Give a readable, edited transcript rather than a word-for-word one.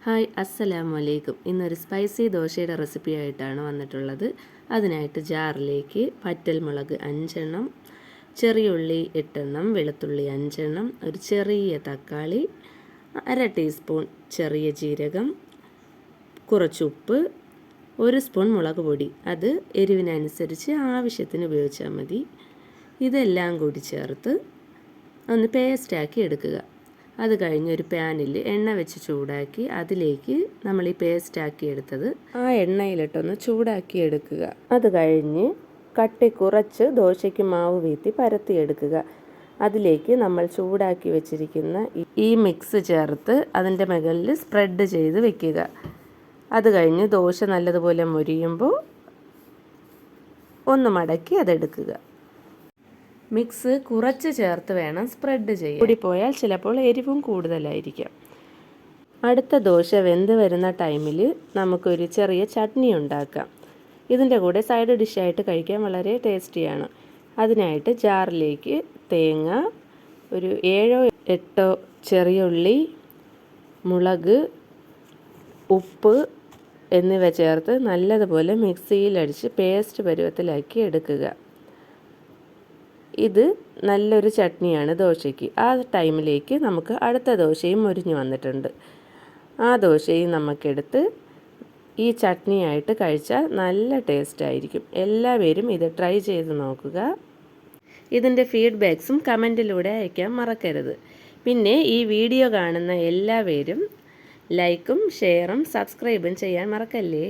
Hi അസ്സലാമു അലൈക്കും. ഇന്നൊരു സ്പൈസി ദോശയുടെ റെസിപ്പി ആയിട്ടാണ് വന്നിട്ടുള്ളത്. അതിനായിട്ട് ജാറിലേക്ക് പറ്റൽമുളക് 5 എണ്ണം, ചെറിയുള്ളി 8 എണ്ണം, വെളുത്തുള്ളി 5 എണ്ണം, ഒരു ചെറിയ തക്കാളി, 1/2 ടീസ്പൂൺ ചെറിയ ജീരകം, കുറച്ച് ഉപ്പ്, 1 സ്പൂൺ മുളക് പൊടി. അത് എരിവിനനുസരിച്ച് ആവശ്യത്തിന് ഉപയോഗിച്ചാൽ മതി. ഇതെല്ലാം കൂടി ചേർത്ത് ഒന്ന് പേസ്റ്റാക്കി എടുക്കുക. അത് കഴിഞ്ഞ് ഒരു പാനിൽ എണ്ണ വെച്ച് ചൂടാക്കി അതിലേക്ക് നമ്മൾ ഈ പേസ്റ്റാക്കി എടുത്തത് ആ എണ്ണയിലിട്ടൊന്ന് ചൂടാക്കി എടുക്കുക. അത് കഴിഞ്ഞ് കട്ടി കുറച്ച് ദോശയ്ക്ക് മാവ് വീത്തി പരത്തിയെടുക്കുക. അതിലേക്ക് നമ്മൾ ചൂടാക്കി വെച്ചിരിക്കുന്ന ഈ മിക്സ് ചേർത്ത് അതിൻ്റെ മുകളിൽ സ്പ്രെഡ് ചെയ്ത് വെക്കുക. അത് കഴിഞ്ഞ് ദോശ നല്ലതുപോലെ മൊരിയുമ്പോൾ ഒന്ന് മടക്കി അതെടുക്കുക. മിക്സ് കുറച്ച് ചേർത്ത് വേണം സ്പ്രെഡ് ചെയ്യാൻ. കൂടിപ്പോയാൽ ചിലപ്പോൾ എരിവും കൂടുതലായിരിക്കാം. അടുത്ത ദോശ വെന്ത് വരുന്ന ടൈമിൽ നമുക്കൊരു ചെറിയ ചട്നി ഉണ്ടാക്കാം. ഇതിൻ്റെ കൂടെ സൈഡ് ഡിഷായിട്ട് കഴിക്കാൻ വളരെ ടേസ്റ്റിയാണ്. അതിനായിട്ട് ജാറിലേക്ക് തേങ്ങ, ഒരു 7-8 ചെറിയ ഉള്ളി, മുളക്, ഉപ്പ് എന്നിവ ചേർത്ത് നല്ലതുപോലെ മിക്സിയിലടിച്ച് പേസ്റ്റ് പരുവത്തിലാക്കി എടുക്കുക. ഇത് നല്ലൊരു ചട്നിയാണ് ദോശയ്ക്ക്. ആ ടൈമിലേക്ക് നമുക്ക് അടുത്ത ദോശയും മൊരിഞ്ഞു വന്നിട്ടുണ്ട്. ആ ദോശയും നമുക്കെടുത്ത് ഈ ചട്നിയായിട്ട് കഴിച്ചാൽ നല്ല ടേസ്റ്റായിരിക്കും. എല്ലാവരും ഇത് ട്രൈ ചെയ്ത് നോക്കുക. ഇതിൻ്റെ ഫീഡ്ബാക്സും കമൻറ്റിലൂടെ അയക്കാൻ മറക്കരുത്. പിന്നെ ഈ വീഡിയോ കാണുന്ന എല്ലാവരും ലൈക്കും ഷെയറും സബ്സ്ക്രൈബും ചെയ്യാൻ മറക്കല്ലേ.